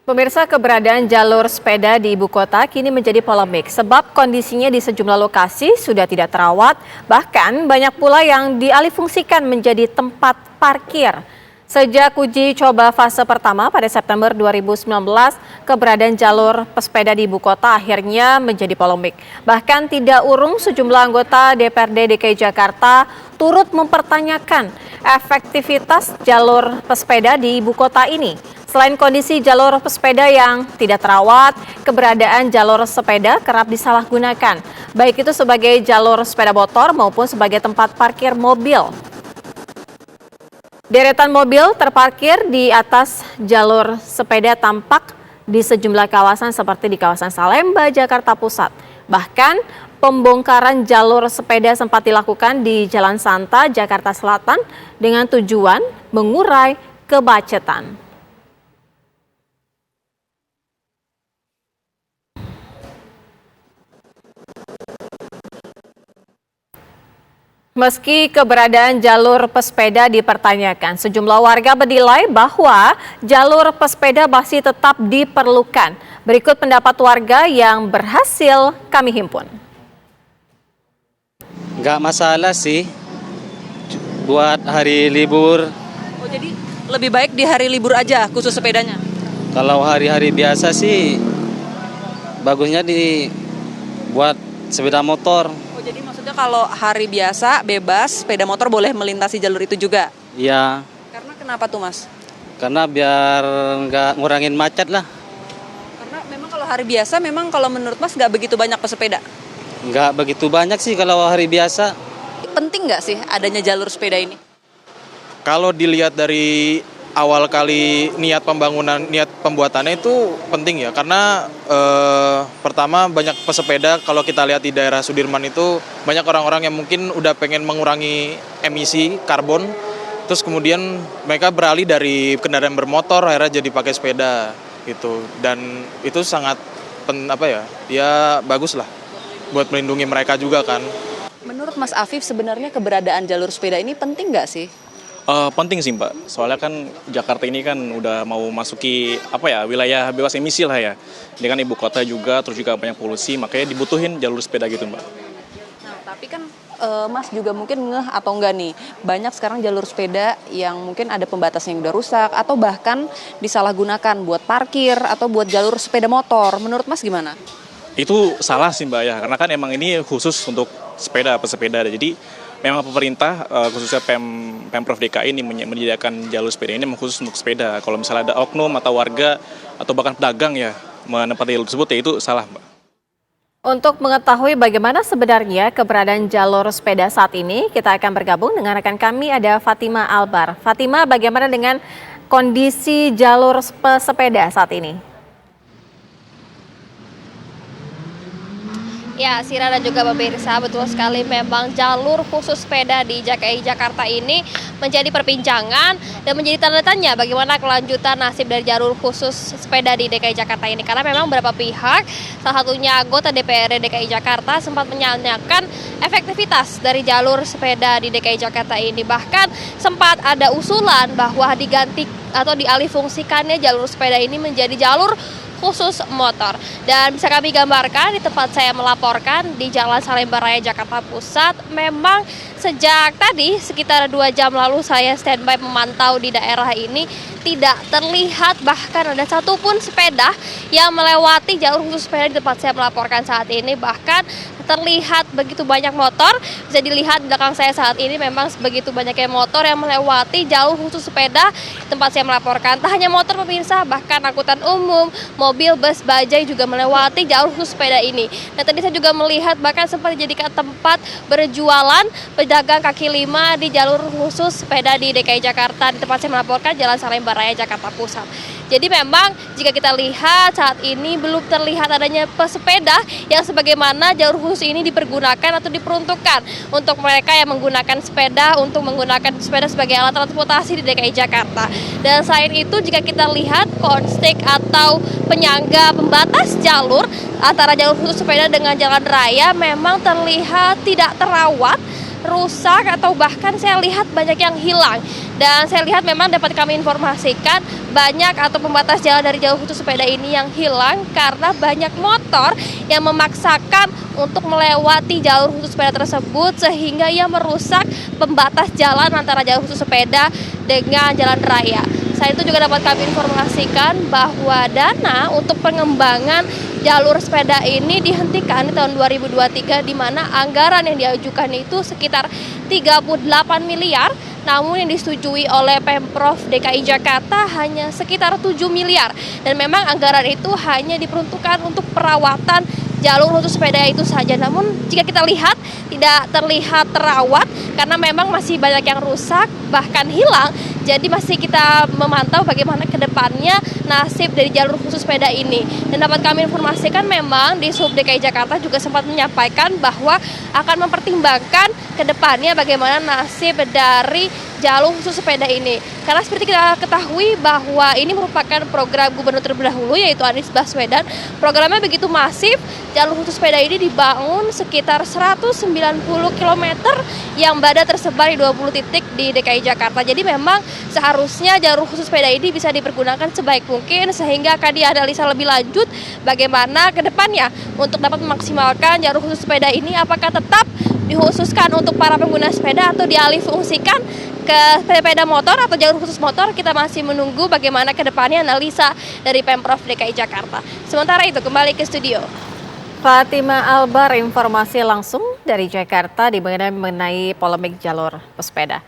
Pemirsa, keberadaan jalur sepeda di ibu kota kini menjadi polemik sebab kondisinya di sejumlah lokasi sudah tidak terawat, bahkan banyak pula yang dialihfungsikan menjadi tempat parkir. Sejak uji coba fase pertama pada September 2019, keberadaan jalur pesepeda di ibu kota akhirnya menjadi polemik. Bahkan tidak urung sejumlah anggota DPRD DKI Jakarta turut mempertanyakan efektivitas jalur pesepeda di ibu kota ini. Selain kondisi jalur pesepeda yang tidak terawat, keberadaan jalur sepeda kerap disalahgunakan, baik itu sebagai jalur sepeda motor maupun sebagai tempat parkir mobil. Deretan mobil terparkir di atas jalur sepeda tampak di sejumlah kawasan seperti di kawasan Salemba, Jakarta Pusat. Bahkan pembongkaran jalur sepeda sempat dilakukan di Jalan Santa, Jakarta Selatan dengan tujuan mengurai kemacetan. Meski keberadaan jalur pesepeda dipertanyakan, sejumlah warga menilai bahwa jalur pesepeda masih tetap diperlukan. Berikut pendapat warga yang berhasil kami himpun. Nggak masalah sih buat hari libur. Oh, jadi lebih baik di hari libur aja khusus sepedanya? Kalau hari-hari biasa sih bagusnya dibuat sepeda motor. Jadi maksudnya kalau hari biasa bebas sepeda motor boleh melintasi jalur itu juga? Iya, Karena kenapa tuh Mas? karena biar nggak ngurangin macet lah. Karena memang kalau hari biasa memang kalau menurut Mas nggak begitu banyak pesepeda. Nggak begitu banyak sih kalau hari biasa. Penting nggak sih adanya jalur sepeda ini? Kalau dilihat dari awal kali niat pembuatannya itu penting ya, karena pertama banyak pesepeda. Kalau kita lihat di daerah Sudirman itu banyak orang-orang yang mungkin udah pengen mengurangi emisi karbon, terus kemudian mereka beralih dari kendaraan bermotor akhirnya jadi pakai sepeda gitu, dan itu sangat ya bagus lah buat melindungi mereka juga kan. Menurut Mas Afif sebenarnya keberadaan jalur sepeda ini penting nggak sih? Penting sih Mbak, soalnya kan Jakarta ini kan udah mau masuki wilayah bebas emisi lah ya. Ini kan ibu kota juga, terus juga banyak polusi, makanya dibutuhin jalur sepeda gitu Mbak. Nah, tapi kan Mas juga mungkin ngeh atau enggak nih, banyak sekarang jalur sepeda yang mungkin ada pembatasnya yang udah rusak atau bahkan disalahgunakan buat parkir atau buat jalur sepeda motor. Menurut Mas gimana? Itu salah sih Mbak ya, karena kan emang ini khusus untuk pesepeda. Jadi memang pemerintah khususnya Pemprov DKI ini menyediakan jalur sepeda ini memang khusus untuk sepeda. Kalau misalnya ada oknum atau warga atau bahkan pedagang ya menempati jalur tersebut, ya itu salah Mbak. Untuk mengetahui bagaimana sebenarnya keberadaan jalur sepeda saat ini, kita akan bergabung dengan rekan kami, ada Fatima Albar. Fatima, bagaimana dengan kondisi jalur pesepeda saat ini? Ya, Sira dan juga pemirsa, betul sekali memang jalur khusus sepeda di DKI Jakarta ini menjadi perbincangan dan menjadi tanda tanya bagaimana kelanjutan nasib dari jalur khusus sepeda di DKI Jakarta ini. Karena memang beberapa pihak, salah satunya anggota DPRD DKI Jakarta sempat menanyakan efektivitas dari jalur sepeda di DKI Jakarta ini. Bahkan sempat ada usulan bahwa diganti atau dialihfungsikannya jalur sepeda ini menjadi jalur khusus motor. Dan bisa kami gambarkan di tempat saya melaporkan di Jalan Salemba Raya Jakarta Pusat, memang sejak tadi sekitar 2 jam lalu saya standby memantau di daerah ini, tidak terlihat bahkan ada satupun sepeda yang melewati jalur khusus sepeda di tempat saya melaporkan saat ini. Bahkan terlihat begitu banyak motor, bisa dilihat di belakang saya saat ini memang begitu banyaknya motor yang melewati jalur khusus sepeda di tempat saya melaporkan. Tak hanya motor pemirsa, bahkan angkutan umum, mobil, bus, bajai juga melewati jalur khusus sepeda ini. Dan tadi saya juga melihat bahkan sempat dijadikan tempat berjualan pedagang kaki lima di jalur khusus sepeda di DKI Jakarta di tempat saya melaporkan Jalan Salemba Raya Jakarta Pusat. Jadi memang jika kita lihat saat ini belum terlihat adanya pesepeda yang sebagaimana jalur khusus ini dipergunakan atau diperuntukkan untuk mereka yang menggunakan sepeda untuk menggunakan sepeda sebagai alat transportasi di DKI Jakarta. Dan selain itu jika kita lihat konstek atau penyangga pembatas jalur antara jalur khusus sepeda dengan jalan raya memang terlihat tidak terawat, rusak, atau bahkan saya lihat banyak yang hilang. Dan saya lihat memang dapat kami informasikan banyak atau pembatas jalan dari jalur khusus sepeda ini yang hilang karena banyak motor yang memaksakan untuk melewati jalur khusus sepeda tersebut sehingga ia merusak pembatas jalan antara jalur khusus sepeda dengan jalan raya. Selain itu juga dapat kami informasikan bahwa dana untuk pengembangan jalur sepeda ini dihentikan di tahun 2023 di mana anggaran yang diajukan itu sekitar 38 miliar. Namun yang disetujui oleh Pemprov DKI Jakarta hanya sekitar 7 miliar. Dan memang anggaran itu hanya diperuntukkan untuk perawatan jalur khusus sepeda itu saja. Namun jika kita lihat tidak terlihat terawat karena memang masih banyak yang rusak bahkan hilang. Jadi masih kita memantau bagaimana ke depannya nasib dari jalur khusus sepeda ini. Dan dapat kami informasikan memang di Sub DKI Jakarta juga sempat menyampaikan bahwa akan mempertimbangkan ke depannya bagaimana nasib dari jalur khusus sepeda ini. Karena seperti kita ketahui bahwa ini merupakan program gubernur terdahulu yaitu Anies Baswedan. Programnya begitu masif, jalur khusus sepeda ini dibangun sekitar 190 km yang berada tersebar di 20 titik di DKI Jakarta. Jadi memang seharusnya jalur khusus sepeda ini bisa dipergunakan sebaik mungkin sehingga akan dianalisa lebih lanjut bagaimana ke depannya untuk dapat memaksimalkan jalur khusus sepeda ini apakah tetap dikhususkan untuk para pengguna sepeda atau dialih fungsikan ke sepeda motor atau jalur khusus motor. Kita masih menunggu bagaimana ke depannya analisa dari Pemprov DKI Jakarta. Sementara itu kembali ke studio. Fatima Albar, informasi langsung dari Jakarta mengenai polemik jalur pesepeda.